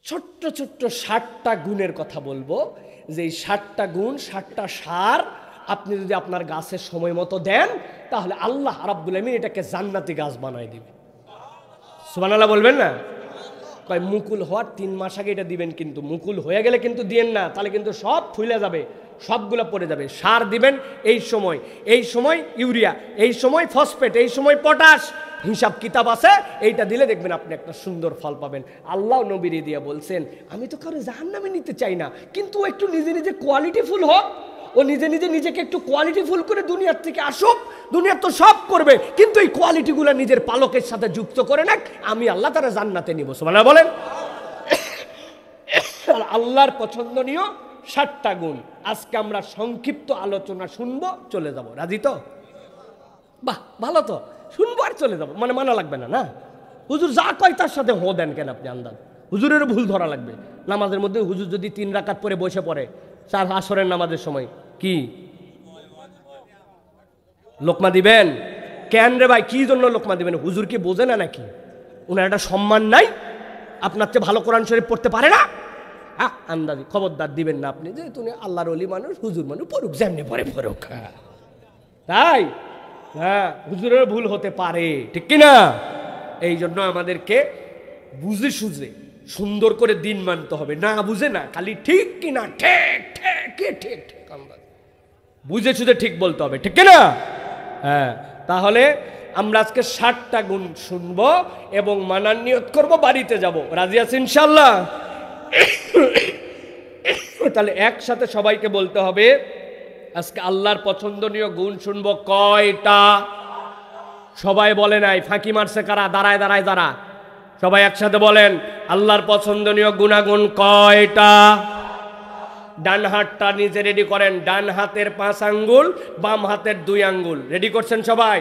ছোট্ট ছোট্ট 60টা গুণের কথা বলবো, যে এই 60টা গুণ 60টা সার আপনি যদি আপনার গাছের সময় মতো দেন, তাহলে আল্লাহ রাব্বুল আমিন এটাকে জান্নাতি গাছ বানায় দিবে। সুবহানাল্লাহ বলবেন না? কয় মুকুল হওয়ার 3 মাস আগে এটা দিবেন, কিন্তু মুকুল হয়ে গেলে কিন্তু দিয়েন না, তাহলে কিন্তু সব ফুলে যাবে, সবগুলো পড়ে যাবে। সার দিবেন এই সময় ইউরিয়া, এই সময় ফসফেট, এই সময় পটাশ, হিসাব কিতাব আছে। এইটা দিলে দেখবেন আপনি একটা সুন্দর ফল পাবেন। আল্লাহ নবীরে দিয়া বলছেন, আমি তো কারো জাহান্নামে নিতে চাই না, কিন্তু একটু নিজে নিজে কোয়ালিটিফুল হোক, ও নিজে নিজে নিজেকে একটু কোয়ালিটিফুল করে দুনিয়ার থেকে আসুক। দুনিয়ার তো সব করবে, কিন্তু এই কোয়ালিটিগুলো নিজের পালকের সাথে যুক্ত করে না, আমি আল্লাহ তারা জান্নাতে নিব। সুবহানাল্লাহ বলেন। আর আল্লাহর পছন্দনীয় 60টা গুণ আজকে আমরা সংক্ষিপ্ত আলোচনা শুনবো, চলে যাব। রাজি তো? বাহ, ভালো তো, শুনবো আর চলে যাবো, মানে মানা লাগবে না। না হুজুর যা কয় তার সাথে হো দেন কেন আপনি? আন্দাজ হুজুরেরও ভুল ধরা লাগবে। নামাজের মধ্যে হুজুর যদি 3 রাকাত পরে বসে পড়ে, 4 আসরের নামাজের সময় কি লোকমা দিবেন? কেন রে ভাই, কি জন্য লোকমা দিবেন? হুজুর কি বোঝে না নাকি? ওনার একটা সম্মান নাই? আপনার চেয়ে ভালো কোরআন শরীফ পড়তে পারে না? হ্যাঁ, আন্দাজি খবরদার দিবেন না আপনি, যে তুমি আল্লাহর ওলি মানুষ, হুজুর মানুষ, পড়ুক যেমনি পরে পড়ুক। তাই হ্যাঁ, হুজুরের ভুল হতে পারে, ঠিক কিনা? এই জন্য আমাদেরকে বুঝে সুঝে সুন্দর করে দিন মানতে হবে, না বুঝে না, খালি ঠিক কিনা, ঠিক ঠিক ঠিক ঠিক বুঝে সুঝে ঠিক বলতে হবে, ঠিক কিনা? হ্যাঁ, তাহলে আমরা আজকে 60টা গুণ শুনবো এবং মানার নিয়ত করবো, বাড়িতে যাব। রাজি আছেন ইনশাআল্লাহ? তাহলে একসাথে সবাইকে বলতে হবে, আজকে আল্লাহর পছন্দনীয় গুণ শুনবো কয়টা? সবাই বলে নাই, ফাঁকি মারছে কারা? দাঁড়ায় দাঁড়ায় যারা, সবাই একসাথে বলেন, আল্লাহর পছন্দনীয় গুণাগুণ কয়টা? ডান হাতটা নিজে রেডি করেন, ডান হাতের 5 আঙ্গুল, বাম হাতের 2 আঙ্গুল রেডি করছেন সবাই?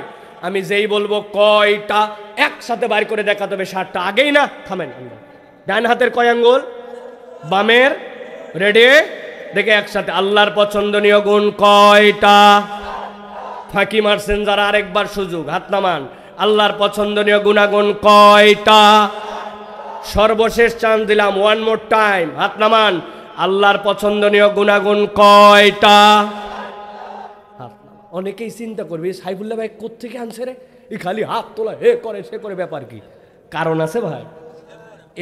আমি যেই বলবো কয়টা, একসাথে বাইর করে দেখাতে হবে 60টা। আগেই না, থামেন। ডান হাতের কয় আঙ্গুল? বামের। রেডি? দেখে একসাথে, আল্লাহর পছন্দনীয় গুণ কয়টা? ফাঁকি মারছেন যারা, আরেকবার সুযোগ, হাত নামান। আল্লাহর পছন্দনীয় গুণাগুণ কয়টা? সর্বশেষ চান্স দিলাম, 1 মোর টাইম, হাত নামান। আল্লাহর পছন্দনীয় গুণাগুণ কয়টা? অনেকেই চিন্তা করবে, সাইফুল্লাহ ভাই কোত্থেকে আনছে রে, এই খালি হাত তোলা, হে করে সে করে, ব্যাপার কি? কারণ আছে ভাই।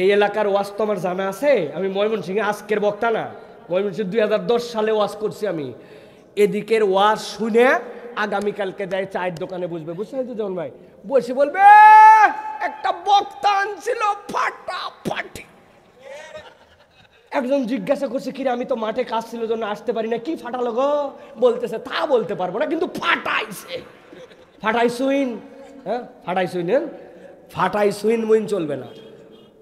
এই এলাকার ওয়াজ তো আমার জানা আছে, আমি ময়মনসিংহে আজকের বক্তা না, ময়মনসিংহ 2010 সালে ওয়াজ করছি আমি। এদিকের ওয়াজ শুনে আগামীকালকে যায় চায়ের দোকানে বসবে, বুঝছেন তো যেমন ভাই, বসে বলবে একটা বক্তা আনছিল ফাটাফাটি। একজন জিজ্ঞাসা করছে, কিরে আমি তো মাঠে কাজ ছিল জন্য আসতে পারি না, কি ফাটালো গো? বলতেছে তা বলতে পারবো না, কিন্তু ফাটাইছে। ফাটাইছুইন, হ্যাঁ ফাটাইছুইন, ফাটাইছুইন মুইন চলবে না।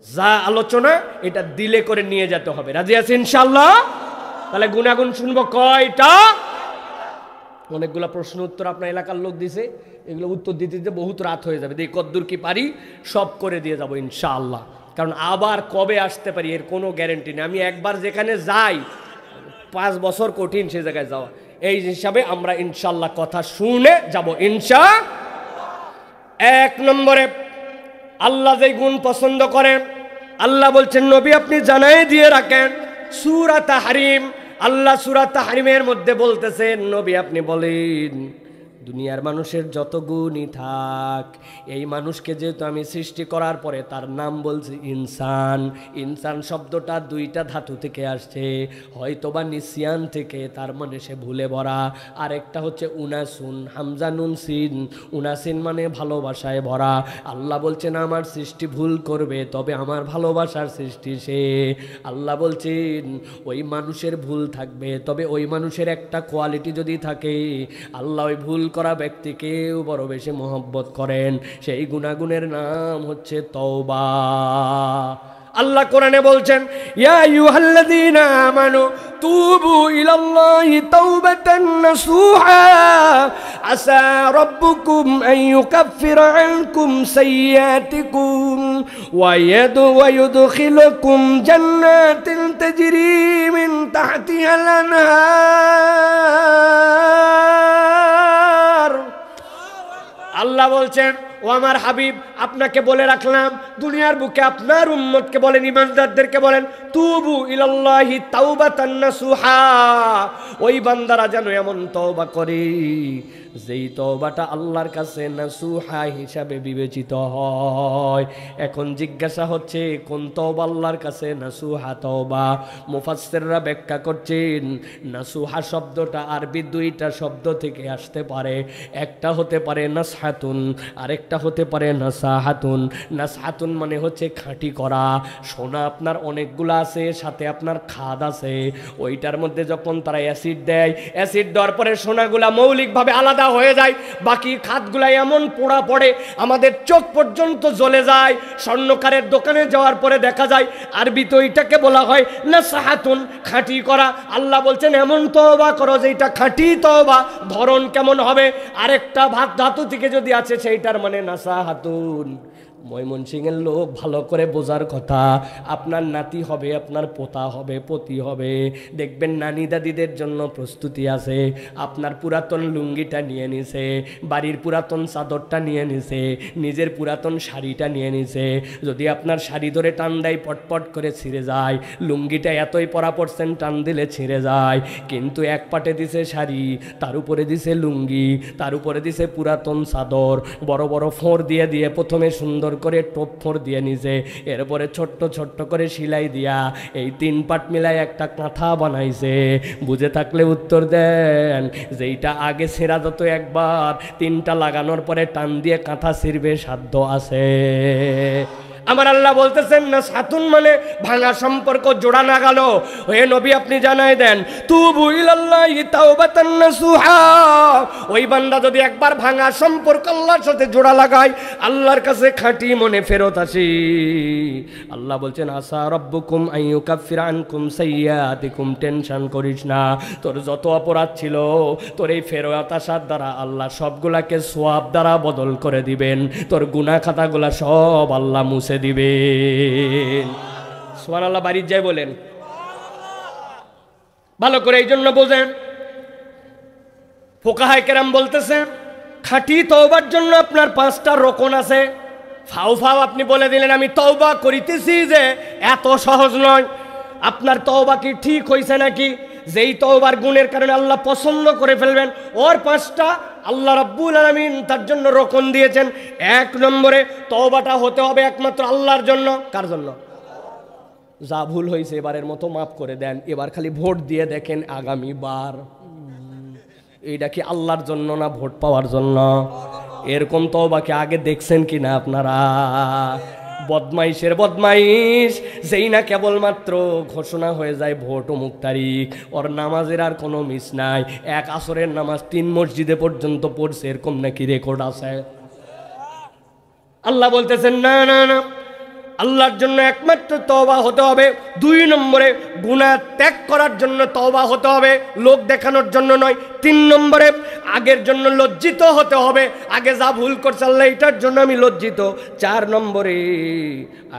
যা আলোচনা এটা দিলে করে নিয়ে যেতে হবে। রাজি আছে ইনশাআল্লাহ? তাহলে গুণাগুণ শুনবো কয়টা? অনেকগুলো প্রশ্ন উত্তর আপনার এলাকার লোক দিছে, এগুলো উত্তর দিতে দিতে বহুত রাত হয়ে যাবে। দেখি কদ্দূর কি পারি সব করে দিয়ে যাবো ইনশাআল্লাহ। কারণ আবার কবে আসতে পারি এর কোনো গ্যারেন্টি নেই। আমি একবার যেখানে যাই 5 বছর কঠিন সে জায়গায় যাওয়া। এই হিসাবে আমরা ইনশাআল্লাহ কথা শুনে যাব ইনশাআল্লাহ। 1 নম্বরে আল্লাহ যে গুণ পছন্দ করেন, আল্লাহ বলছেন নবী আপনি জানাই দিয়ে রাখেন, সূরা তাহরিম, আল্লাহ সূরা তাহরিমের মধ্যে বলতেছেন নবী আপনি বলেন, দুনিয়ার মানুষের যত গুণই থাক, এই মানুষকে যেহেতু আমি সৃষ্টি করার পরে তার নাম বলছি ইনসান। ইনসান শব্দটা 2টা ধাতু থেকে আসছে, হয়তোবা নিসিয়ান থেকে, তার মানে সে ভুলে ভরা। আরেকটা হচ্ছে উনাসুন, হামজা নুন সিন, উনাসিন মানে ভালোবাসায় ভরা। আল্লাহ বলছেন আমার সৃষ্টি ভুল করবে, তবে আমার ভালোবাসার সৃষ্টি সে। আল্লাহ বলছেন ওই মানুষের ভুল থাকবে, তবে ওই মানুষের একটা কোয়ালিটি যদি থাকে, আল্লাহ ওই ভুল করা ব্যক্তিকেও বড় বেশি মহব্বত করেন। সেই গুণাগুণের নাম হচ্ছে তওবা। আল্লাহ কোরআনে বলছেন ইয়া আইয়ুহাল্লাযীনা আমানু তুবু ইলাল্লাহি তাওবাতান নাসুহা আসা রাব্বুকুম আন ইউকাফিরা আনকুম সাইয়্যাতিকুম ওয়া ইউদখিলুকুম জান্নাতিন তাজরি মিন তাহতিহাল আনহার। আল্লাহ বলছেন ও আমার হাবিব, আপনাকে বলে রাখলাম, দুনিয়ার বুকে আপনার উম্মতকে বলেন, ইমানদারদেরকে বলেন, তুবু ইলাল্লাহি তাওবাতান নাসুহা। ওই বান্দারা যেন এমন তওবা করে যেই তওবাটা আল্লাহর কাছে নাসুহা হিসাবে বিবেচিত হয়। এখন জিজ্ঞাসা হচ্ছে, কোন তওবা আল্লাহর কাছে নাসুহা তওবা? মুফাসসিররা ব্যাখ্যা করছেন, নাসুহা শব্দটা আরবি দুইটা শব্দ থেকে আসতে পারে। একটা হতে পারে নাসহাতুন, আরেকটা হতে পারে নাসাহাতুন। নাসহাতুন মানে হচ্ছে খাঁটি করা, সোনা আপনার অনেকগুলো আছে, সাথে আপনার খাদ আছে, ওইটার মধ্যে যখন তারা অ্যাসিড দেয়, অ্যাসিড দেওয়ার পরে সোনাগুলা মৌলিকভাবে আলাদা হয়ে যায়, বাকি খাদগুলা এমন পোড়া পড়ে আমাদের চোখ পর্যন্ত জ্বলে যায়। স্বর্ণকারের দোকানে যাওয়ার পরে দেখা যায় আরবিতে ওইটাকে বলা হয় নাসহাতুন, খাঁটি করা। আল্লাহ বলছেন এমন তওবা করো যেটা খাঁটি তওবা। ধরন কেমন হবে? আরেকটা ভাত ধাতু থেকে যদি আছে সেইটার মানে নাসাহাতুন। ময়মনসিংহের লোক ভালো করে বোঝার কথা। আপনার নাতি হবে, আপনার পোতা হবে, পতি হবে, দেখবেন নানি দাদিদের জন্য প্রস্তুতি আছে। আপনার পুরাতন লুঙ্গিটা নিয়ে নিছে, বাড়ির পুরাতন চাদরটা নিয়ে নিছে, নিজের পুরাতন শাড়িটা নিয়ে নিছে। যদি আপনার শাড়ি ধরে টান দেয় পটপট করে ছিঁড়ে যায়, লুঙ্গিটা এতই পরা পড়ছেন টান দিলে ছিঁড়ে যায়। কিন্তু এক পাটে দিছে শাড়ি, তার উপরে দিছে লুঙ্গি, তার উপরে দিছে পুরাতন চাদর, বড় বড় ফোঁড় দিয়ে দিয়ে প্রথমে সুন্দর করে টোপ ফোঁড় দিয়ে নিছে, এরপরে ছোট্ট ছোট্ট করে সেলাই দিয়া এই 3 পাট মিলাই একটা কাঁথা বানাইছে। বুঝে থাকলে উত্তর দেন, যেইটা আগে ছেঁড়া যত একবার, 3টা লাগানোর পরে টান দিয়ে কাঁথা ছিঁড়বে সাধ্য আছে? আমার আল্লাহ বলতেছেন না সাতুন মানে ভাঙা সম্পর্ক জোড়া না গেল। হে নবী আপনি জানাই দেন, তুবু ইলাল্লাহি তাওবাতান নাসুহা। ওই বান্দা যদি একবার ভাঙা সম্পর্ক আল্লাহর সাথে জোড়া লাগায়, আল্লাহর কাছে খাঁটি মনে ফেরত আসি, আল্লাহ বলছেন আসা রাব্বুকুম আইয়ুকাফিরা আনকুম সাইয়্যাতিকুম। টেনশন করিস না, তোর যত অপরাধ ছিল তোর এই ফেরত আসার দ্বারা আল্লাহ সবগুলাকে সওয়াব দ্বারা বদল করে দিবেন। তোর গুনাহ খাতাগুলা সব আল্লাহ মুছে দিবেন। সুবহানাল্লাহ। বাড়ির যাই বলেন ভালো করে। এই জন্য বোঝেন, ফুকাহায়ে কেরাম বলতেছে খাঁটি তওবার জন্য আপনার 5টা রকন আছে। ফাও ফাও আপনি বলে দিলেন আমি তওবা করিতেছি, যে এত সহজ নয়। আপনার তওবা কি ঠিক হইছে নাকি? যেই তওবার গুণের কারণে আল্লাহ পছন্দ করে ফেলবেন, ওর 5টা আল্লাহ রাব্বুল আলামিন তার জন্য রকন দিয়েছেন। 1 নম্বরে তওবাটা হতে হবে একমাত্র আল্লাহর জন্য। কার জন্য? যা ভুল হয়েছে এবারের মতো মাফ করে দেন, এবার খালি ভোট দিয়ে দেখেন আগামীবার এইটা কি আল্লাহর জন্য না ভোট পাওয়ার জন্য? এরকম তওবাকে আগে দেখছেন কিনা আপনারা? বদমাইশের বদমাইশ, যেই না কেবলমাত্র ঘোষণা হয়ে যায় ভোট অমুক তারিখ, ওর নামাজের আর কোনো মিস নাই। 1 আসরের নামাজ 3 মসজিদে পর্যন্ত পড়ছে, এরকম নাকি রেকর্ড আছে? আল্লাহ বলতেছেন না না না, আল্লাহর জন্য একমাত্র তওবা হতে হবে। 2 নম্বরে গুনাহ ত্যাগ করার জন্য তওবা হতে হবে, লোক দেখানোর জন্য নয়। 3 নম্বরে আগের জন্য লজ্জিত হতে হবে, আগে যা ভুল করছে আল্লাহ এটার জন্য আমি লজ্জিত। 4 নম্বরে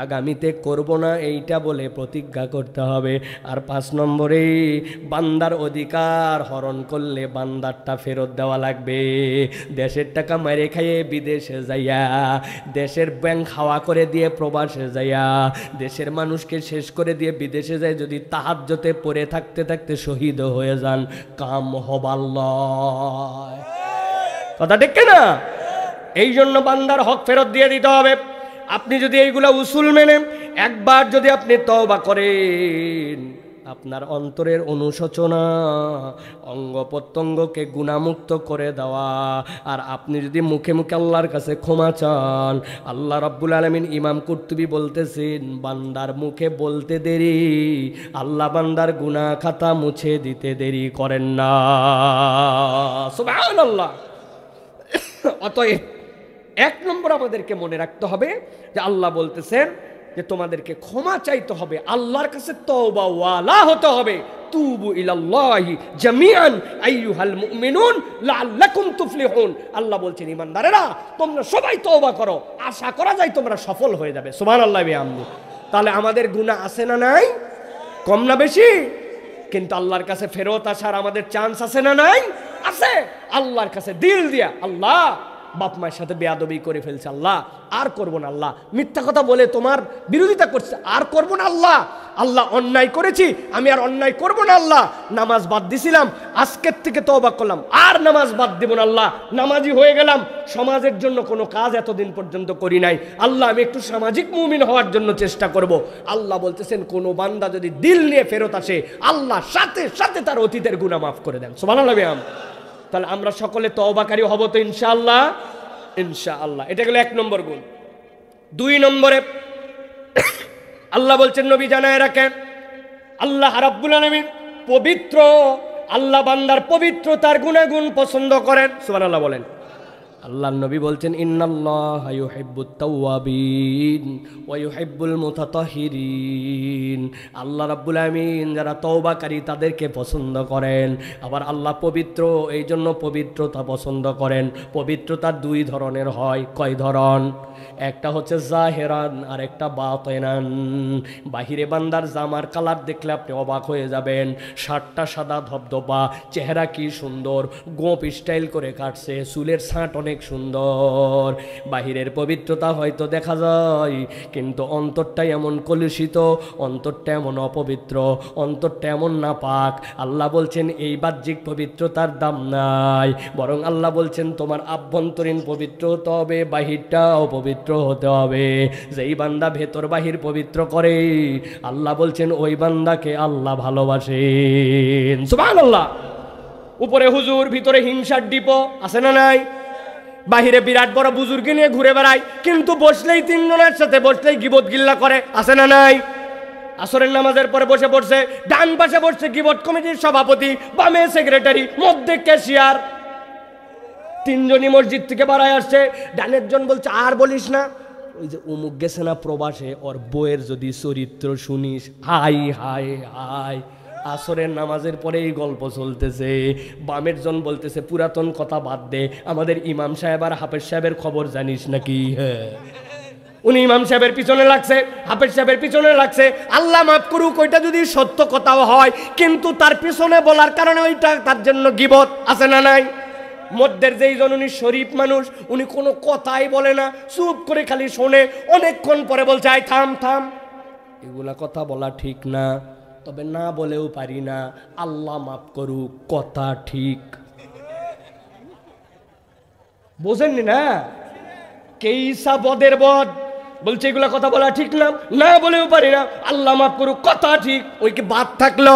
আগামীতে করব না এইটা বলে প্রতিজ্ঞা করতে হবে। আর 5 নম্বরে বান্দার অধিকার হরণ করলে বান্দারটা ফেরত দেওয়া লাগবে। দেশের টাকা মেরে খাইয়ে বিদেশে যাইয়া, দেশের ব্যাংক হাওয়া করে দিয়ে প্রবাসে যাইয়া, দেশের মানুষকে শেষ করে দিয়ে বিদেশে যায়, যদি তাহাজ্জুদে পড়ে থাকতে থাকতে শহীদ হয়ে যান, কাম হবার লয়। কথা ঠিক না? এই জন্য বান্দার হক ফেরত দিয়ে দিতে হবে। আপনি যদি এইগুলা উসুল মেনে একবার যদি আপনি তওবা করেন, আপনার অন্তরের অনুশোচনা, অঙ্গ প্রত্যঙ্গকে গুণামুক্ত করে দেওয়া, আর আপনি যদি মুখে মুখে আল্লাহর কাছে ক্ষমা চান, আল্লাহ রাব্বুল আলামিন ইমাম কুরতুবী বলতেছেন বান্দার মুখে বলতে দেরি, আল্লাহ বান্দার গুনাহ খাতা মুছে দিতে দেরি করেন না। সুবহানাল্লাহ। অতএব 1 নম্বর আমাদেরকে মনে রাখতে হবে যে আল্লাহ বলতেছেন যে তোমাদেরকে ক্ষমা চাইতে হবে, আল্লাহর কাছে তওবা ওয়ালা হতে হবে। তুবু ইলাল্লাহি জামিআন আইয়ুহাল মুমিনুন লাআল্লাকুম তুফলিহুন। আল্লাহ বলছেন ঈমানদারেরা তোমরা সবাই তওবা করো, আশা করা যায় তোমরা সফল হয়ে যাবে। সুবহানাল্লাহি বিহামদি। তাহলে আমাদের গুনাহ আছে না নাই? কম না বেশি? কিন্তু আল্লাহর কাছে ফেরত আসার আমাদের চান্স আছে না নাই? আছে। আল্লাহর কাছে দিল দিয়া, আল্লাহ বাপ মায়ের সাথে বেয়াদবি করে ফেলছে, আল্লাহ আর করবো না, আল্লাহ মিথ্যা কথা বলে তোমার বিরোধিতা করছে, আর করবো না আল্লাহ, আল্লাহ অন্যায় করেছি আমি আর অন্যায় করবো না আল্লাহ, নামাজ বাদ দিছিলাম আজকের থেকে তওবা করলাম আর নামাজ বাদ দিব না আল্লাহ, নামাজি হয়ে গেলাম, সমাজের জন্য কোনো কাজ এতদিন পর্যন্ত করি নাই আল্লাহ, আমি একটু সামাজিক মুমিন হওয়ার জন্য চেষ্টা করব। আল্লাহ বলতেছেন কোনো বান্দা যদি দিল নিয়ে ফেরত আসে আল্লাহ সাথে সাথে তার অতীতের গুনাহ মাফ করে দেন। সুবহানাল্লাহ। তাহলে আমরা সকলে তওবাকারী হব তো ইনশাআল্লাহ, ইনশাআল্লাহ। এটা গেল 1 নম্বর গুণ। 2 নম্বরে আল্লাহ বলছেন নবী জানায় রাখেন, আল্লাহ রাব্বুল আলামিন পবিত্র, আল্লাহ বান্দার পবিত্রতার গুণাগুণ পছন্দ করেন। সুবহানাল্লাহ বলেন। আল্লাহ নবী বলছেন ইন্নাল্লাহা ইউহিব্বুত তাওয়াবিন ওয়া ইউহিব্বুল মুতাতাহহিরিন। আল্লাহ রাব্বুল আমিন যারা তওবাকারী তাদেরকে পছন্দ করেন। আবার আল্লাহ পবিত্র, এই জন্য পবিত্রতা পছন্দ করেন। পবিত্রতা 2 ধরনের হয়। কয় ধরন? একটা হচ্ছে জাহেরান আর একটা বাতিনান। বাহিরে বান্দার জামার কালার দেখলে আপনি অবাক হয়ে যাবেন, শার্টটা সাদা ধবধবা, চেহারা কি সুন্দর, গোপ স্টাইল করে কাটছে, চুলের ছাঁট অনেক সুন্দর, বাহিরের পবিত্রতা হয়তো দেখা যায় কিন্তু অন্তরটা এমন কলুষিত, অন্তরটা এমন অপবিত্র, অন্তরটা এমন নাপাক। আল্লাহ বলছেন এই বাহ্যিক পবিত্রতার দাম নাই, বরং আল্লাহ বলছেন তোমার আভ্যন্তরীণ পবিত্র হতে হবে, বাহিরটাও পবিত্র হতে হবে। যেই বান্দা ভেতর বাহির পবিত্র করে আল্লাহ বলছেন ওই বান্দাকে আল্লাহ ভালোবাসেন। সুবহানাল্লাহ। উপরে হুজুর, ভিতরে হিংসার ডিপো আছে না নাই? বাহিরে বিরাট বড় বুজুর্গি নিয়ে ঘুরে বেড়ায় কিন্তু বসলেই 3 জনের সাথে বসলেই গিবত গিল্লা করে, আছে না নাই? আসরের নামাজের পরে বসে পড়ছে, ডান পাশে বসছে গিবত কমিটির সভাপতি, বামে সেক্রেটারি, মধ্যে ক্যাশিয়ার। 3 জনই মসজিদ থেকে বাড়ায় আসছে, ডানের জন বলছে আর বলিস না, ওই যে অমুক গেছে না প্রবাসে, ওর বইয়ের যদি চরিত্র শুনিস, হাই হাই হাই। আসরের নামাজের পরে এই গল্প চলতেছে। বামের জন বলতেছে পুরাতন কথা বাদ দে, আমাদের ইমাম সাহেব আর হাফেজ সাহেবের খবর জানিস নাকি? হ্যাঁ, উনি ইমাম সাহেবের পিছনে লাগছে, হাফেজ সাহেবের পিছনে লাগছে। আল্লাহ মাফ করুক, ওইটা যদি সত্য কথাও হয় কিন্তু তার পিছনে বলার কারণে ওইটা তার জন্য গিবত, আছে না নাই? মধ্যের যেই জন উনি শরীফ মানুষ, উনি কোনো কথাই বলে না, চুপ করে খালি শোনে, অনেকক্ষণ পরে বলছে আই থাম থাম, এগুলা কথা বলা ঠিক না, তবে না বলেও পারি না, আল্লাহ মাফ করুক, কথা ঠিক। বোঝেননি না? কেইসা বদের বদ বলছে এগুলা কথা বলা ঠিক না, না বলেও পারি না, আল্লাহ মাফ করুক, কথা ঠিক। ওই কি বাদ থাকলো?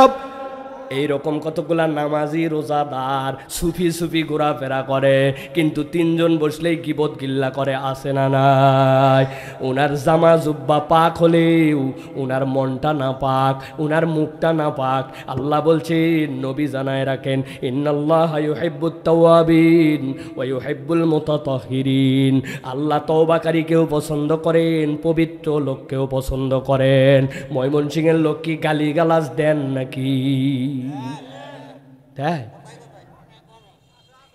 এইরকম কতগুলা নামাজি রোজাদার সুফি সুফি ঘোরাফেরা করে কিন্তু 3 জন বসলেই গিবত গিল্লা করে, আসে না নাই? ওনার জামা জুব্বা পাক হলেও ওনার মনটা না পাক, ওনার মুখটা না পাক। আল্লাহ বলছেন, নবী জানায় রাখেন, ইন্নাল্লাহা ইউহিব্বুত তাওয়াবিন ওয়া ইউহিব্বুল মুতাতাহহিরিন। আল্লাহ তওবাকারীকেও পছন্দ করেন, পবিত্র লোককেও পছন্দ করেন। ময়মনসিংহের লোক কি গালিগালাজ দেন নাকি?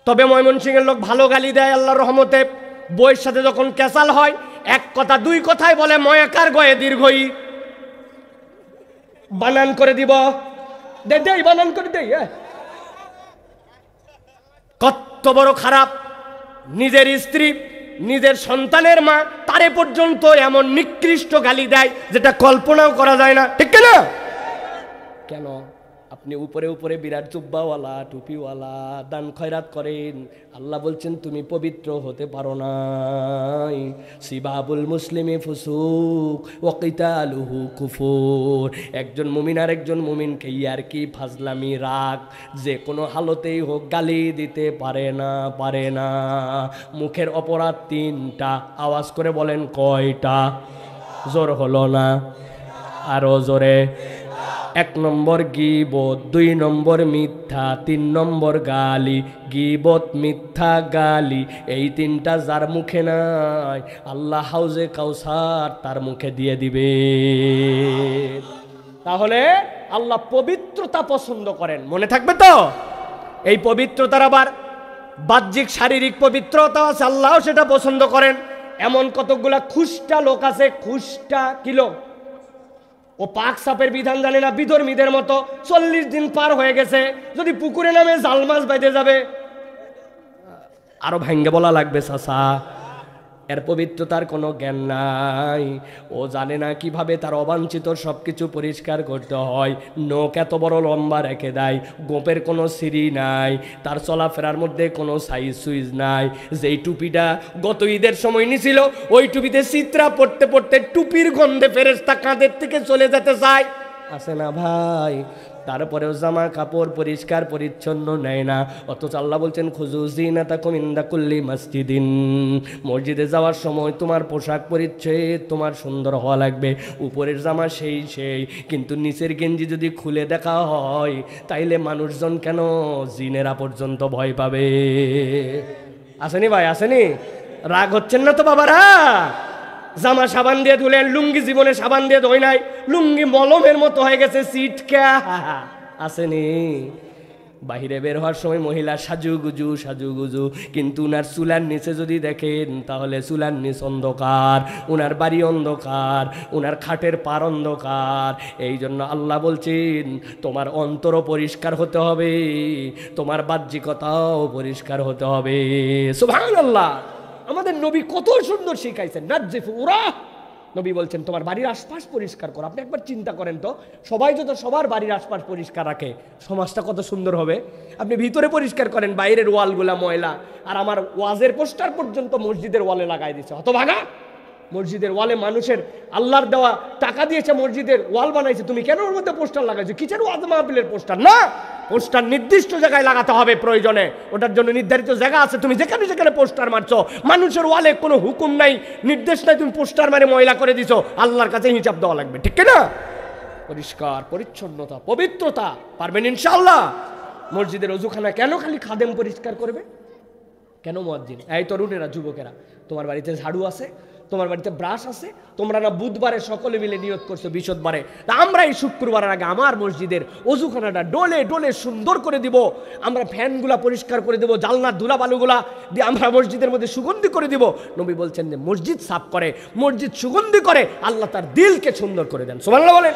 তবে ময়মনসিংহের লোক ভালো গালি দেয় আল্লাহর রহমতে। বইয়ের সাথে যখন ক্যাসাল হয় 1 কথা 2 কথাই বলে, ময়াকার গয়ে দীর্ঘই, বানান করে দিব, দেই বানান করে দেই। কত বড় খারাপ! নিজের স্ত্রী, নিজের সন্তানের মা, তারে পর্যন্ত এমন নিকৃষ্ট গালি দেয় যেটা কল্পনাও করা যায় না, ঠিক না? কেন? আপনি উপরে উপরে বিরাট জুব্বাওয়ালা, টুপিওয়ালা, দান খয়রাত করেন, আল্লাহ বলছেন তুমি পবিত্র হতে পারো নাই। সিবাবুল মুসলিমি ফুসুক ওয়া কিতালুহু কুফুর। একজন মুমিন আর একজন মুমিনকে ইয়ার কি ফাজলামি, রাগ, যে কোনো হালতেই হোক গালি দিতে পারে না, পারে না। মুখের অপরাধ 3টা, আওয়াজ করে বলেন কয়টা? জোর হলো না, আরো জোরে। 1 নম্বর গীবত, 2 নম্বর মিথ্যা, 3 নম্বর গালি। গীবত, মিথ্যা, গালি, এই 3টা যার মুখে নাই আল্লাহ হাউজে কাউসার তার মুখে দিয়ে দিবে। তাহলে আল্লাহ পবিত্রতা পছন্দ করেন, মনে থাকবে তো? এই পবিত্রতার আবার বাহ্যিক শারীরিক পবিত্রতা আছে, আল্লাহ সেটা পছন্দ করেন। এমন কতগুলা খুষ্টা লোক আছে, খুষ্টা কি লোক? ও পাক সাপের বিধান জানে না, বিধর্মীদের মতো। 40 দিন পার হয়ে গেছে, যদি পুকুরে নামে জাল মাছ বাইতে যাবে, আরো ভাঙ্গে বলা লাগবে চাচা, এর পবিত্রতার কোনো জ্ঞান নাই, ও জানে না কিভাবে তার অবাঞ্ছিত সব কিছু পরিষ্কার করতে হয়। নখ এত বড় লম্বা রেখে দেয়, গোপের কোনো সিঁড়ি নাই, তার চলাফেরার মধ্যে কোনো সাইজ সুইজ নাই। যেই টুপিটা গত ঈদের সময় নিছিল, ওই টুপিতে চিত্রা পড়তে পড়তে টুপির গন্ধে ফেরেশতা কাঁধের থেকে চলে যেতে চায়, আছে না ভাই? তারপরেও জামা কাপড় পরিষ্কার পরিচ্ছন্ন নেয় না। অথচ আল্লাহ বলছেন খুযু যিনাতাকুম ইনদা কুল্লি মসজিদিন, মসজিদে যাওয়ার সময় তোমার পোশাক পরিচ্ছদ তোমার সুন্দর হওয়া লাগবে। উপরের জামা সেই কিন্তু নিচের গেঞ্জি যদি খুলে দেখা হয়, তাইলে মানুষজন কেন জিনেরা পর্যন্ত ভয় পাবে। আসেনি ভাই, আসেনি? রাগ হচ্ছেন না তো বাবারা? জামা সাবান দিয়ে ধুলেন, লুঙ্গি জীবনে সাবান দিয়ে ধোয় নাই, লুঙ্গি মলমের মতো হয়ে গেছে সিটকা, আসেনি? বাহিরে বের হওয়ার সময় মহিলা সাজুগুজু, কিন্তু উনার চুলার নিচে যদি দেখেন তাহলে চুলার নিচ অন্ধকার, উনার বাড়ি অন্ধকার, উনার খাটের পার অন্ধকার। এই জন্য আল্লাহ বলছেন তোমার অন্তরও পরিষ্কার হতে হবে, তোমার বাহ্যিকতাও পরিষ্কার হতে হবে। সুবহানাল্লাহ। আমাদের নবী কত সুন্দর শিখাইছেন, নাজ্জিফু উরা। নবী বলছেন তোমার বাড়ির আশপাশ পরিষ্কার করো। আপনি একবার চিন্তা করেন তো, সবাই যদি সবার বাড়ির আশপাশ পরিষ্কার রাখে, সমাজটা কত সুন্দর হবে। আপনি ভিতরে পরিষ্কার করেন, বাইরের ওয়ালগুলা ময়লা, আর আমার ওয়াজের পোস্টার পর্যন্ত মসজিদের ওয়ালে লাগাই দিচ্ছে, হতভাগা। মসজিদের ওয়ালে মানুষের আল্লাহর দেওয়া টাকা দিয়েছে, মসজিদের ওয়াল বানাইছে, তুমি কেন ওর মধ্যে পোস্টার লাগাইছো? কিসের ওয়াজ মাহফিলের পোস্টার? না, পোস্টার নির্দিষ্ট জায়গায় লাগাতে হবে প্রয়োজনে, ওটার জন্য নির্ধারিত জায়গা আছে। তুমি যেখানে যেখানে পোস্টার মারছো, মানুষের ওয়ালে কোনো হুকুম নাই, নির্দেশ নাই, তুমি পোস্টার মারে ময়লা করে দিছো, আল্লাহর কাছে হিসাব দেওয়া লাগবে, ঠিক না? পরিষ্কার পরিচ্ছন্নতা, পবিত্রতা পারবেন ইনশাআল্লাহ। মসজিদের ওযুখানা কেন খালি খাদেম পরিষ্কার করবে? কেন মুয়াজ্জিন? এই তরুণেরা, যুবকেরা, তোমার বাড়িতে ঝাড়ু আছে, তোমার বাড়িতে ব্রাশ আছে, তোমরা না বুধবারে সকলে মিলে নিয়ত করছো বিশদবারে, তা আমরা এই শুক্রবারের আগে আমার মসজিদের ওযুখানাটা ডোলে ডোলে সুন্দর করে দিব, আমরা ফ্যানগুলা পরিষ্কার করে দেব, জালনার ধুলাবালুগুলা দিয়ে আমরা মসজিদের মধ্যে সুগন্ধি করে দিব। নবী বলছেন যে মসজিদ সাফ করে, মসজিদ সুগন্ধি করে, আল্লাহ তার দিলকে সুন্দর করে দেন। সুবহানাল্লাহ বলেন।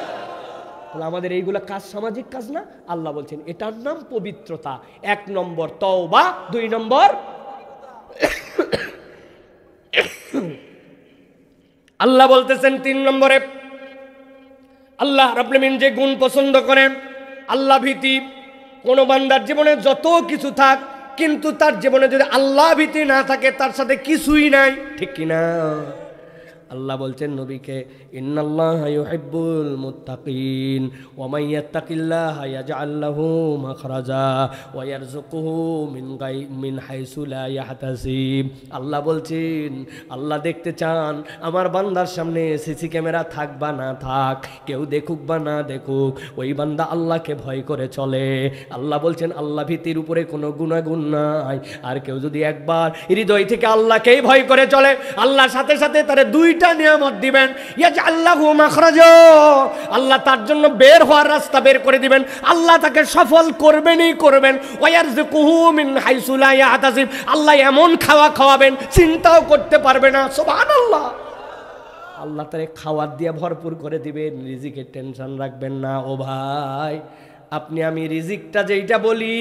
তাহলে আমাদের এইগুলা কাজ সামাজিক কাজ না? আল্লাহ বলছেন এটার নাম পবিত্রতা। 1 নম্বর তওবা, 2 নম্বর আল্লাহ বলতেছেন 3 নম্বরে আল্লাহ রাব্বুল আলামিন যে গুণ পছন্দ করেন, আল্লাহ ভীতি। কোন বান্দার জীবনে যত কিছু থাক, কিন্তু তার জীবনে যদি আল্লাহ ভীতি না থাকে, তার সাথে কিছুই নাই, ঠিক কিনা? আল্লাহ বলছেন নবীকে, ইন্নাল্লাহা ইউহিব্বুল মুত্তাকিন ওয়া মান ইয়াত্তাকিল্লাহা ইয়াজআল লাহু মাখরাজা ওয়া ইয়ারযুকুহু মিন হাইসু লা ইয়াহতাসিব। আল্লাহ বলছেন, আল্লাহ দেখতে চান আমার বান্দার সামনে সিসি ক্যামেরা থাক বা না থাক, কেউ দেখুক বা না দেখুক, ওই বান্দা আল্লাহকে ভয় করে চলে। আল্লাহ বলছেন আল্লাহ ভীতির উপরে কোনো গুনাহগুণ নাই। আর কেউ যদি একবার হৃদয় থেকে আল্লাহকেই ভয় করে চলে, আল্লাহর সাথে সাথে তার দুইটা নিয়ামত দিবেন, ইয়াজআল্লাহু মাখরাজা, আল্লাহ তার জন্য বের হওয়ার রাস্তা বের করে দিবেন, আল্লাহ তাকে সফল করবেনই করবেন। ওয়া ইয়ারযুকুহু মিন হাইসু লা ইয়াহতাসিব, আল্লাহ এমন খাওয়া খাওয়াবেন চিন্তাও করতে পারবে না। সুবহানাল্লাহ। আল্লাহ তারে খাওয়ার দিয়ে ভরপুর করে দিবেন, রিজিকের টেনশন রাখবেন না। ও ভাই, আপনি আমি রিজিকটা যেইটা বলি,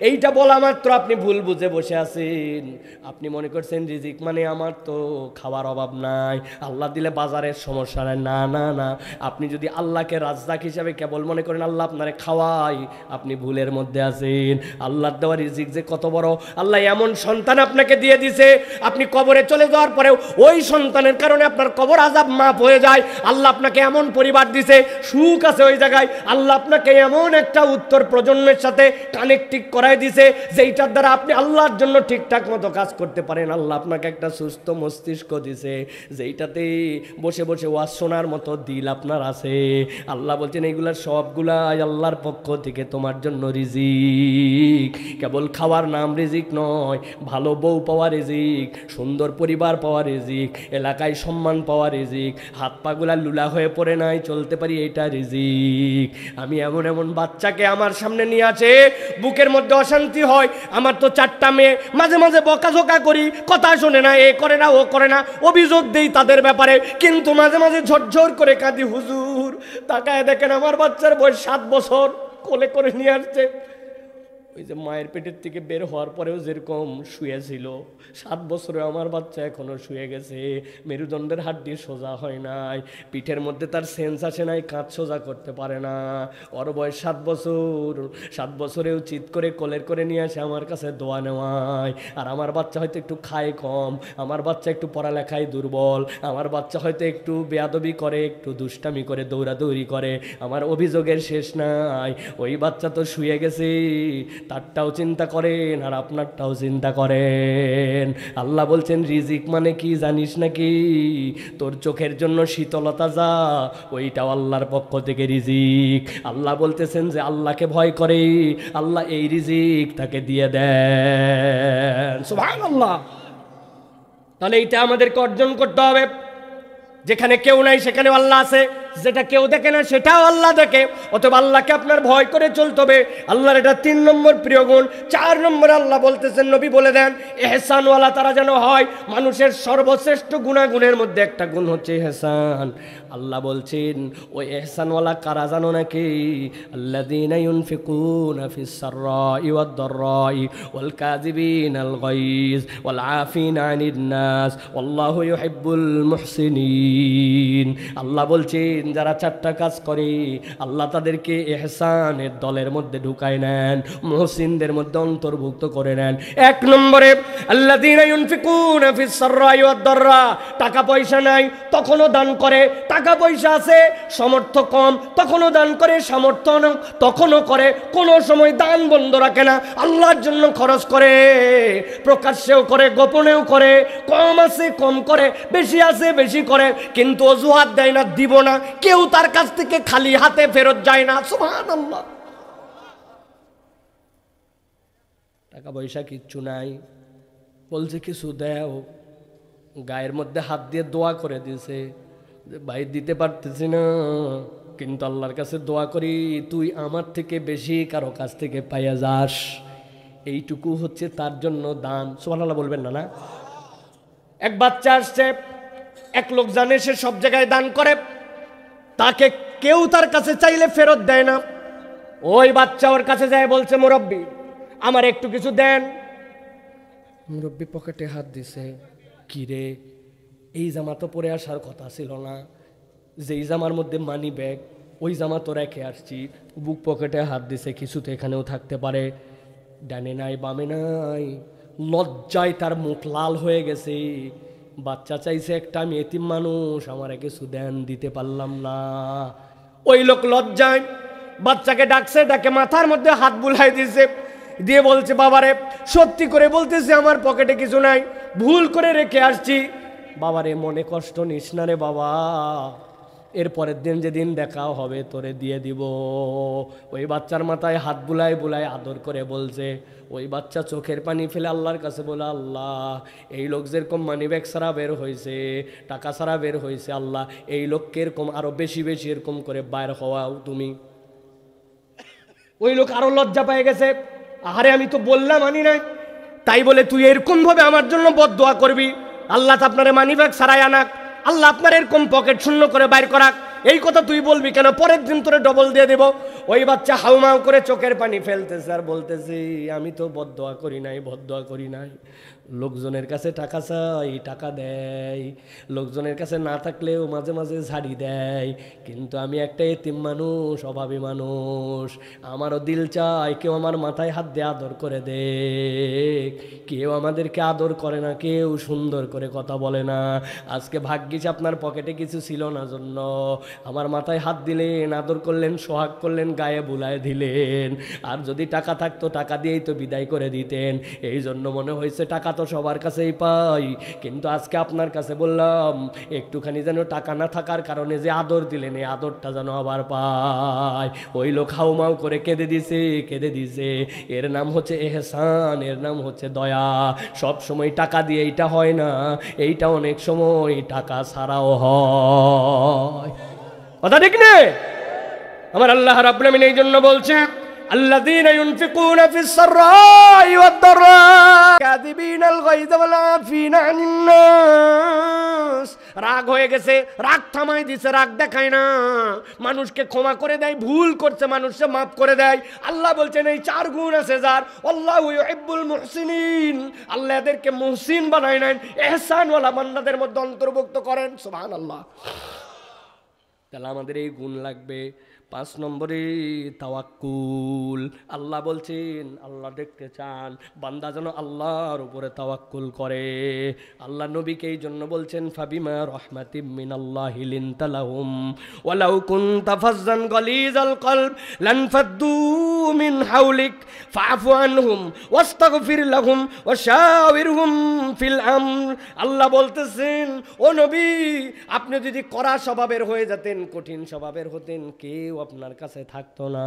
এইটা বলা মাত্র আপনি ভুল বুঝে বসে আছেন। আপনি মনে করছেন রিজিক মানে আমার তো খাওয়ার অভাব নাই, আল্লাহ দিলে বাজারের সমস্যা নাই। না না না, আপনি যদি আল্লাহকে রাজ্জাক হিসাবে কেবল মনে করেন আল্লাহ আপনারে খাওয়াই, আপনি ভুলের মধ্যে আছেন। আল্লাহর দেওয়া রিজিক যে কত বড়! আল্লাহ এমন সন্তান আপনাকে দিয়ে দিছে, আপনি কবরে চলে যাওয়ার পরেও ওই সন্তানের কারণে আপনার কবর আযাব মাফ হয়ে যায়। আল্লাহ আপনাকে এমন পরিবার দিছে, সুখ আছে ওই জায়গায়। আল্লাহ আপনাকে এমন একটা উত্তর প্রজন্মের সাথে কানেক্টিং করায় দিছে, যেইটার দ্বারা আপনি আল্লাহর জন্য ঠিকঠাক মতো কাজ করতে পারেন। আল্লাহ আপনাকে একটা সুস্থ মস্তিষ্ক দিছে, যেইটাতে বসে বসে ওয়াজ শোনার মতো দিল আপনার আছে। আল্লাহ বলছেন এইগুলার সবগুলাই আল্লাহর পক্ষ থেকে তোমার জন্য রিজিক। কেবল খাওয়ার নাম রিজিক নয়, ভালো বউ পাওয়া রিজিক, সুন্দর পরিবার পাওয়া রিজিক, এলাকায় সম্মান পাওয়া রিজিক, হাত পাগুলা লুলা হয়ে পড়ে নাই, চলতে পারি, এটা রিজিক। আমি এমন এমন বাচ্চাকে আমার সামনে নিয়ে আছে, বুকের মধ্যে অশান্তি হয়। আমার তো 4টা মেয়ে, মাঝে মাঝে বকাঝকা করি, কথা শোনে না, এ করে না, ও করে না, অভিযোগ দেই তাদের ব্যাপারে, কিন্তু মাঝে মাঝে ঝরঝর করে কাঁদি। হুজুর তাকায় দেখেন, আমার বাচ্চার বয়স 7 বছর, কোলে করে নিয়ে আসছে, ওই যে মায়ের পেটের থেকে বের হওয়ার পরেও যেরকম শুয়েছিল, 7 বছরে আমার বাচ্চা এখনো শুয়ে গেছে, মেরুদণ্ডের হাড্ডি সোজা হয় নাই, পিঠের মধ্যে তার সেন্স আসে নাই, কাঁধ সোজা করতে পারে না। ওর বয়স 7 বছর, 7 বছরেও চিৎ করে কোলের করে নিয়ে আসে আমার কাছে দোয়া নেওয়ায়। আর আমার বাচ্চা হয়তো একটু খায় কম, আমার বাচ্চা একটু পড়ালেখায় দুর্বল, আমার বাচ্চা হয়তো একটু বেয়াদবি করে, একটু দুষ্টামি করে, দৌড়াদৌড়ি করে, আমার অভিযোগের শেষ নাই। ওই বাচ্চা তো শুয়ে গেছে, তারটাও চিন্তা করেন আর আপনারটাও চিন্তা করেন। আল্লাহ বলছেন রিজিক মানে কি জানিস নাকি? তোর চোখের জন্য শীতলতা যা, ওইটাও আল্লাহর পক্ষ থেকে রিজিক। আল্লাহ বলতেছেন যে আল্লাহকে ভয় করে, আল্লাহ এই রিজিক তাকে দিয়ে দেন। সুবহানাল্লাহ। তাহলে এইটা আমাদেরকে অর্জন করতে হবে। যেখানে কেউ নাই সেখানে আল্লাহ আছে, যেটা কেউ দেখে না সেটাও আল্লাহ দেখে। অথবা আল্লাহকে আপনার ভয় করে চলতে হবে। আল্লাহর এটা 3 নম্বর প্রিয় গুণ। 4 নম্বরে আল্লাহ বলতেছেন, নবী বলে দেন, ইহসানওয়ালা তারা যেন হয়। মানুষের সর্বশ্রেষ্ঠ গুণাগুণের মধ্যে একটা গুণ হচ্ছে ইহসান। আল্লাহ বলছেন ওই ইহসানওয়ালা কারা জানো নাকি? আল্লাযীনা ইউনফিকুনা ফিস সাররাই ওয়াদ দাররাই ওয়াল কাযিবিনাল গায়জ ওয়াল আফিনা আনিন নাস ওয়াল্লাহু ইউহিব্বুল মুহসিনিন। আল্লাহ বলছেন যারা 4টা কাজ করে আল্লাহ তাদেরকে ইহসানের দলের মধ্যে ঢুকায় নেন, মুহসিনদের মধ্যে অন্তর্ভুক্ত করে নেন। 1 নম্বরে আল্লাযীনা ইউনফিকুনা ফিস সাররাই ওয়াদ দাররা, টাকা পয়সা নাই তখনও দান করে, টাকা পয়সা আছে সামর্থ্য কম তখনও দান করে, সামর্থ্য তখনও করে, কোনো সময় দান বন্ধ রাখে না, আল্লাহর জন্য খরচ করে, প্রকাশ্যেও করে গোপনেও করে, কম আছে কম করে, বেশি আছে বেশি করে, কিন্তু অজুহাত দেয় না, দিব না। কেউ তার কাছ থেকে খালি হাতে ফেরত যায় না। সুবহানাল্লাহ। টাকা পয়সা কিচ্ছু নাই, বলছে কিছু দেও, গায়ের মধ্যে হাত দিয়ে দোয়া করে দিয়েছে, ভাই দিতে পারতেছি না, কিন্তু আল্লাহর কাছে দোয়া করি তুই আমার থেকে বেশি কারো কাছ থেকে পাইয়া যাস। এইটুকু হচ্ছে তার জন্য দান। সুবহানাল্লাহ বলবেন না? না, এক বাচ্চা আসছে, এক লোক জানে সে সব জায়গায় দান করে, তাকে কেউ তার কাছে চাইলে ফেরত দেয় না। ওই বাচ্চা ওর কাছে যায়, বলছে মুরব্বি আমার একটু কিছু দেন। মুরব্বি পকেটে হাত দিছে, কি রে এই জামা তো পরে আসার কথা ছিল না, যেই জামার মধ্যে মানি ব্যাগ ওই জামা তো রেখে আসছি। বুক পকেটে হাত দিছে, কিছু তো এখানেও থাকতে পারে, ডানে নাই বামে নাই। লজ্জায় তার মুখ লাল হয়ে গেছে। বাচ্চা চাইছে একটা, আমি এতিম মানুষ, আমার কিছু দেন, দিতে পারলাম না। ওই লোক লজ্জায় বাচ্চাকে ডাকছে, ডাকে মাথার মধ্যে হাত বুলাই দিছে, দিয়ে বলছে বাবারে সত্যি করে বলতেছি আমার পকেটে কিছু নাই, ভুল করে রেখে আসছি। বাবারে মনে কষ্ট নিস না রে বাবা, এর পরের দিন যেদিন দেখা হবে তোরে দিয়ে দিব। ওই বাচ্চার মাথায় হাত বুলাই বুলাই আদর করে বলছে। ওই বাচ্চা চোখের পানি ফেলে আল্লাহর কাছে বলে, আল্লাহ এই লোক যেরকম মানি ব্যাগ ছাড়া বের হয়েছে, টাকা ছাড়া বের হয়েছে, আল্লাহ এই লোককে এরকম আরো বেশি বেশি এরকম করে বাইর হওয়াও তুমি। ওই লোক আরো লজ্জা পেয়ে গেছে, আরে আমি তো বললাম মানি নাই, তাই বলে তুই এরকম ভাবে আমার জন্য বদদোয়া করবি? আল্লাহ তো আপনার মানি ব্যাগ ছাড়াই আনাক, আল্লাহ আপনার এরকম পকেট শূন্য করে বাইর করাক, এই কথা তুই বলবি কেন? পরের দিন তোরে ডবল দিয়ে দেব। ওই বাচ্চা হাউমাউ করে চোখের পানি ফেলতেছে আর বলতেছে, আমি তো বদদোয়া করি নাই, বদদোয়া করি নাই। লোকজনের কাছে টাকা চাই, টাকা দেয়, লোকজনের কাছে না থাকলেও মাঝে মাঝে ঝাড়ি দেয়, কিন্তু আমি একটা এতিম মানুষ, অভাবী মানুষ, আমারও দিল চাই কেউ আমার মাথায় হাত দিয়ে আদর করে দে। কেউ আমাদেরকে আদর করে না, কেউ সুন্দর করে কথা বলে না। আজকে ভাগ্যিস আপনার পকেটে কিছু ছিল না জন্য আমার মাথায় হাত দিলেন, আদর করলেন, সোহাগ করলেন, গায়ে বুলায় দিলেন। আর যদি টাকা থাকতো টাকা দিয়েই তো বিদায় করে দিতেন। এই জন্য মনে হয়েছে টাকা তো সবার কাছেই পাই, কিন্তু আজকে আপনার কাছে বললাম একটুখানি যেন টাকা না থাকার কারণে যে আদর দিলেন এই আদরটা যেন আবার পাই। ওই লোক হাউমাউ করে কেঁদে দিছে, কেঁদে দিছে। এর নাম হচ্ছে এহসান, এর নাম হচ্ছে দয়া। সব সময় টাকা দিয়ে এইটা হয় না, এইটা অনেক সময় টাকা ছাড়াও হয়। কথা ঠিক না? আমার আল্লাহ রাব্বুল আমিন এই জন্য বলছে, الذين ينفقون في السراء والضراء كاذبين الغيظ والعافين عن الناس রাগ হয়ে গেছে, রাগ থামাই দিছে, রাগ দেখায় না, মানুষকে ক্ষমা করে দেয়, ভুল করছে মানুষকে মাফ করে দেয়। আল্লাহ বলছেন এই 4 গুণ আছে যার, আল্লাহু ইউহিব্বুল মুহসিনিন, আল্লাহ এদেরকে মুহসিন বানায় নেন, ইহসানওয়ালা বান্দাদের মধ্যে অন্তর্ভুক্ত করেন। সুবহানাল্লাহ। তাহলে আমাদের এই গুণ লাগবে। 5 নম্বরে তাওয়াক্কুল। আল্লাহ বলছেন, আল্লাহ দেখতে চান বান্দা যেন আল্লাহর উপরে তাওয়াক্কুল করে। আল্লাহ নবীকে এই জন্য বলছেন, ফাবিমা রাহমাতিম মিনাল্লাহি লিনতা লাহুম ওয়ালাউ কুনতা ফাজ্জান গালিজাল কলব লানফাদ্দু মিন হাওলিক ফাআফু আনহুম ওয়াস্তাগফির লাহুম ওয়াশাওিরহুম ফিল আমর। আল্লাহ বলতেছেন, ও নবী, আপনি যদি কড়া স্বভাবের হয়ে যেতেন, কঠিন স্বভাবের হতেন, কেউ আপনার কাছে থাকতো না।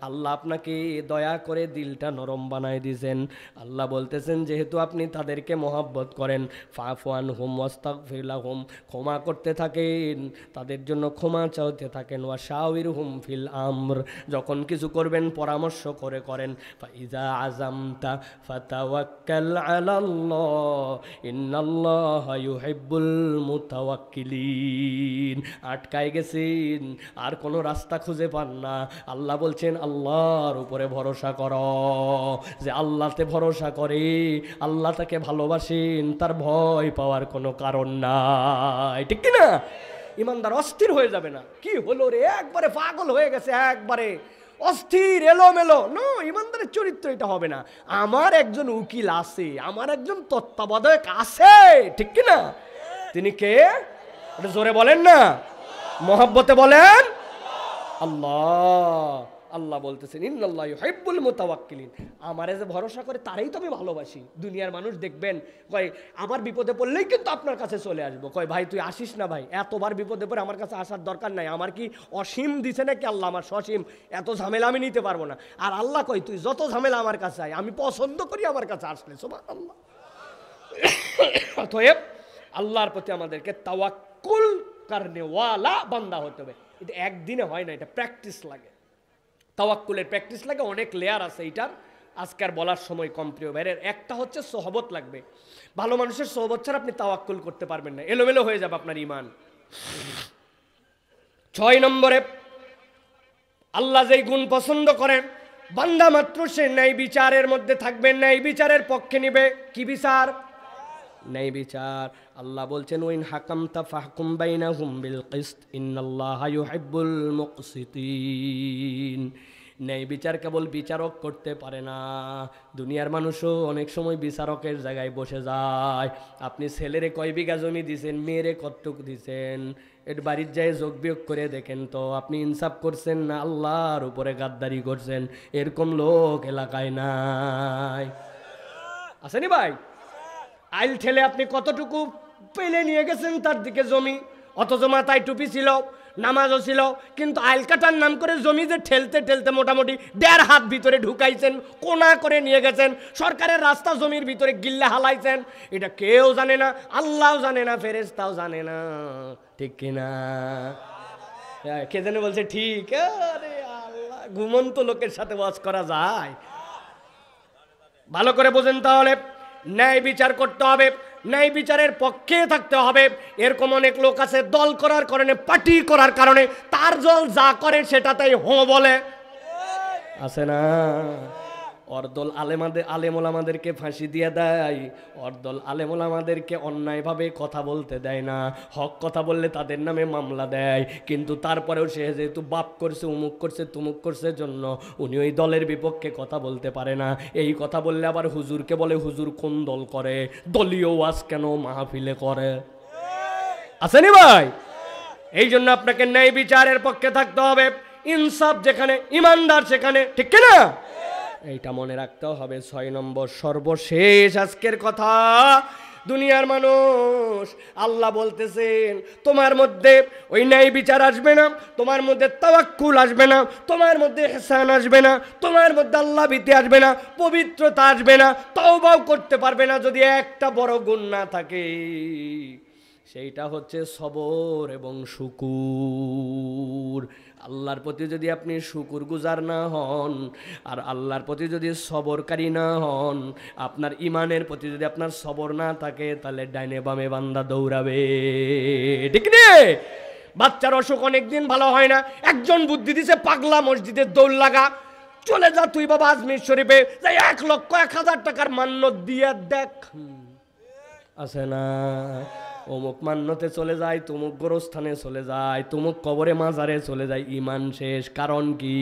আল্লাহ আপনাকে দয়া করে দিলটা নরম বানায় দিয়েছেন। আল্লাহ বলতেছেন, যেহেতু আপনি তাদেরকে মহব্বত করেন, ফাফু আনহুম ওয়াস্তাগফির লাহুম, ক্ষমা করতে থাকেন, তাদের জন্য ক্ষমা চাইতে থাকেন, ওয়াশাওিরহুম ফিল আমর, যখন কিছু করবেন পরামর্শ করে করেন, ফাইজা আযামতা ফাতাওয়াক্কাল আলাল্লাহ ইন্নাল্লাহা ইউহিব্বুল মুতাওয়াক্কিলিন। আটকায় গেছেন, আর কোনো রাস্তা খুঁজে পান না, আল্লাহ বলছেন আল্লাহর উপরে ভরসা করো। যে আল্লাহতে ভরসা করে, আল্লাহ তাকে ভালোবাসেন, তার ভয় পাওয়ার কোনো কারণ নাই, ঠিক কি না? ইমানদার অস্থির হয়ে যাবে না, কি হলো রে, একবারে পাগল হয়ে গেছে, একবারে অস্থির এলোমেলো। নো, ইমানদারের চরিত্র এটা হবে না। আমার একজন উকিল আছে, আমার একজন তত্ত্বাবধায়ক আছে, ঠিক কি না? তিনি কে? এটা জোরে বলেন না, মহব্বতে বলেন আল্লাহ। আল্লাহ বলতেছেন, ইন্নাল্লাহু ইউহিব্বুল মুতাওয়াক্কিলিন, আমারে যে ভরসা করে তারাই তো আমি ভালোবাসি। দুনিয়ার মানুষ দেখবেন কয় আমার বিপদে পড়লেই কিন্তু আপনার কাছে চলে আসবো, কয় ভাই তুই আসিস না ভাই, এতবার বিপদে পড়ে আমার কাছে আসার দরকার নাই, আমার কি অসীম দিছে নাকি আল্লাহ? আমার সসীম, এত ঝামেলা আমি নিতে পারবো না। আর আল্লাহ কয় তুই যত ঝামেলা আমার কাছে আয়, আমি পছন্দ করি আমার কাছে আসলে। সুবহানাল্লাহ। অতএব আল্লাহর প্রতি আমাদেরকে তাওয়াক্কুল করনেওয়ালা বান্দা হতে হবে। এটা একদিনে হয় না, এটা প্র্যাকটিস লাগে। তাওয়াক্কুলের প্র্যাকটিস লাগে, অনেক লেয়ার আছে এটার, আজকে আর বলার সময় কম। প্রিয় ভাইয়ের, একটা হচ্ছে সোহবত লাগবে। ভালো মানুষের সোহবত ছাড়া আপনি তাওয়াক্কুল করতে পারবেন না, এলোমেলো হয়ে যাবে আপনার ঈমান। 6 নম্বরে আল্লাহ যেই গুণ পছন্দ করেন, বান্দা মাত্র সে ন্যায় বিচারের মধ্যে থাকবে, ন্যায় বিচারের পক্ষে নিবে। কি বিচার? ন্যায় বিচার। আল্লাহ বলছেন, ওয়াইন হাকামতা ফাহকুম বাইনাহুম বিল কিসত ইন্নাল্লাহা ইউহিব্বুল মুকসিতিন। ন্যায় বিচার কেবল বিচারক করতে পারে না, দুনিয়ার মানুষও অনেক সময় বিচারকের জায়গায় বসে যায়। আপনি ছেলেরে কয় বিঘা জমি দিছেন, মেয়েরে কতটুক দিছেন, এর বাড়ির যায় যোগ বিয়োগ করে দেখেন তো, আপনি ইনসাফ করছেন না আল্লাহর উপরে গাদ্দারি করছেন। এরকম লোক এলাকায় নাই, আসেনি ভাই? আইল ঠেলে আপনি কতটুকু পেলে নিয়ে গেছেন তার দিকে জমি, অথচ মাথায় টুপি ছিল, নামাজও ছিল, কিন্তু আইল কাটার নাম করে জমি যে ঠেলতে ঠেলতে মোটামুটি 1.5 হাত ভিতরে ঢুকাইছেন, কোনা করে নিয়ে গেছেন, সরকারের রাস্তা জমির ভিতরে গিল্লে হালাইছেন। এটা কেউ জানে না, আল্লাহও জানে না, ফেরেশতাও জানে না, ঠিক কিনা? কে জানে বলছে ঠিক? আরে আল্লাহ, ঘুমন্ত লোকের সাথে ওয়াজ করা যায়? ভালো করে বোঝেন তাহলে, ন্যায় বিচার করতে হবে, ন্যায় বিচারের পক্ষে থাকতে হবে। এরকম অনেক লোক আছে দল করার কারণে, পার্টি করার কারণে তার দল যা করে সেটাতেই হো বলে, আছে না? অর্দল আলেমোলামাদেরকে ফাঁসি দিয়ে দেয়, অর্দল আলেমোলামাদেরকে অন্যায়ভাবে কথা বলতে দেয় না, হক কথা বললে তাদের নামে মামলা দেয়। কিন্তু তারপরেও সে যেহেতু বাপ করছে, উমুক করছে, তুমুক করছে জন্য উনি ওই দলের বিপক্ষে কথা বলতে পারে না। এই কথা বললে আবার হুজুরকে বলে হুজুর কোন দল করে, দলীয় ওয়াজ কেন মাহফিলে করে, আসেনি ভাই? এই জন্য আপনাকে ন্যায় বিচারের পক্ষে থাকতে হবে, ইনসাফ যেখানে, ইমানদার সেখানে, ঠিক কিনা? এইটা মনে রাখতে হবে। 6 নম্বর, সর্বশেষ আজকের কথা, দুনিয়ার মানুষ, আল্লাহ বলতেছেন তোমার মধ্যে ওই ন্যায় বিচার আসবে না, তোমার মধ্যে তাওয়াক্কুল আসবে না, তোমার মধ্যে ইহসান আসবে না, তোমার মধ্যে আল্লাহ ভীতি আসবে না, পবিত্রতা আসবে না, তওবাও করতে পারবে না যদি একটা বড় গুণ না থাকে। সেইটা হচ্ছে সবর এবং শুকুর। আল্লাহর প্রতি যদি আপনি শুকরগুজার না হন, আর আল্লাহর প্রতি যদি সবরকারী না হন, আপনার ইমানের প্রতি যদি আপনার সবর না থাকে, তাহলে ডাইনে বামে বান্দা দৌড়াবে, ঠিক রে? বাচ্চার অসুখ অনেকদিন ভালো হয় না, একজন বুদ্ধি দিছে, পাগলা মসজিদের দৌড় লাগা, চলে যা তুই বাবা আজমির শরীফে, 1,00,000 টাকার মান্যত দিয়ে দেখ, আছে না? অমুক মান্যতে চলে যায়, তুমুক গোরস্থানে চলে যায়, তুমুক কবরে মাজারে চলে যায়, ইমান শেষ। কারণ কি?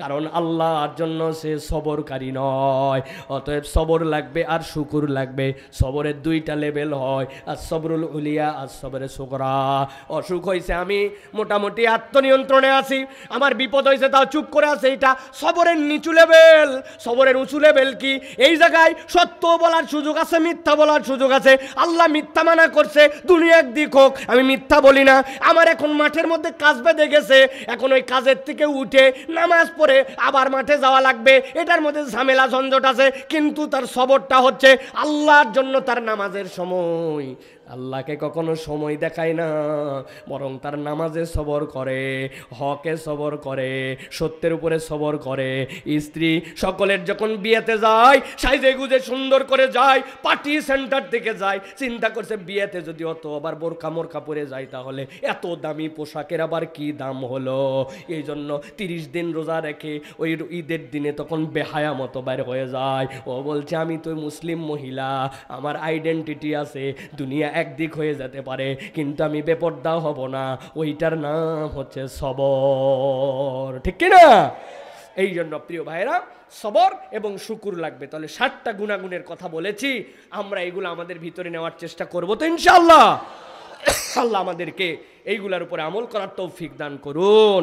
কারণ আল্লাহর জন্য সে সবরকারী নয়। অতএব সবর লাগবে আর শুকুর লাগবে। সবরের 2টা লেভেল হয়, আর সবরুল উলিয়া আর সবরে শুকরা। অসুখ হয়েছে, আমি মোটামুটি আত্মনিয়ন্ত্রণে আছি, আমার বিপদ হয়েছে তাও চুপ করে আছে, এটা সবরের নিচু লেভেল। সবরের উঁচু লেভেল কি? এই জায়গায় সত্য বলার সুযোগ আছে, মিথ্যা বলার সুযোগ আছে। আল্লাহ মিথ্যা মানা করছে, দুনিয়া একদিক হোক, আমি মিথ্যা বলি না। আমার এখন মাঠের মধ্যে কাজ বেঁধে গেছে, এখন ওই কাজের থেকে উঠে নামাজ পড়ে আবার মাঠে যাওয়া লাগবে, এটার মধ্যে ঝামেলা ঝঞ্ঝট আছে, কিন্তু তার সবরটা হচ্ছে আল্লাহর জন্য। তার নামাজের সময় আল্লাহকে কখনো সময় দেখায় না, বরং তার নামাজে সবর করে, হকে সবর করে, সত্যের উপরে সবর করে। স্ত্রী সকলের যখন বিয়েতে যায়, সাইজে গুজে সুন্দর করে যায়, পার্টি সেন্টার থেকে যায়, চিন্তা করছে বিয়েতে যদি অত আবার বোরকা মোরকা পরে যায়, তাহলে এত দামি পোশাকের আবার কি দাম হলো। এই জন্য 30 দিন রোজা রেখে ওই ঈদের দিনে তখন বেহায়া মতো বাইর হয়ে যায়। ও বলছে আমি তো মুসলিম মহিলা, আমার আইডেন্টিটি আছে, দুনিয়া একদিক হয়ে যেতে পারে, কিন্তু আমি বেপরদা হব না। ওইটার নাম হচ্ছে সবর, ঠিক কিনা? এই জন্য প্রিয় ভাইরা, সবর এবং শুকুর লাগবে। তাহলে 60টা গুণাগুণের কথা বলেছি, আমরা এইগুলো আমাদের ভিতরে নেওয়ার চেষ্টা করবো তো ইনশাআল্লাহ। আল্লাহ আমাদেরকে এইগুলার উপরে আমল করার তৌফিক দান করুন।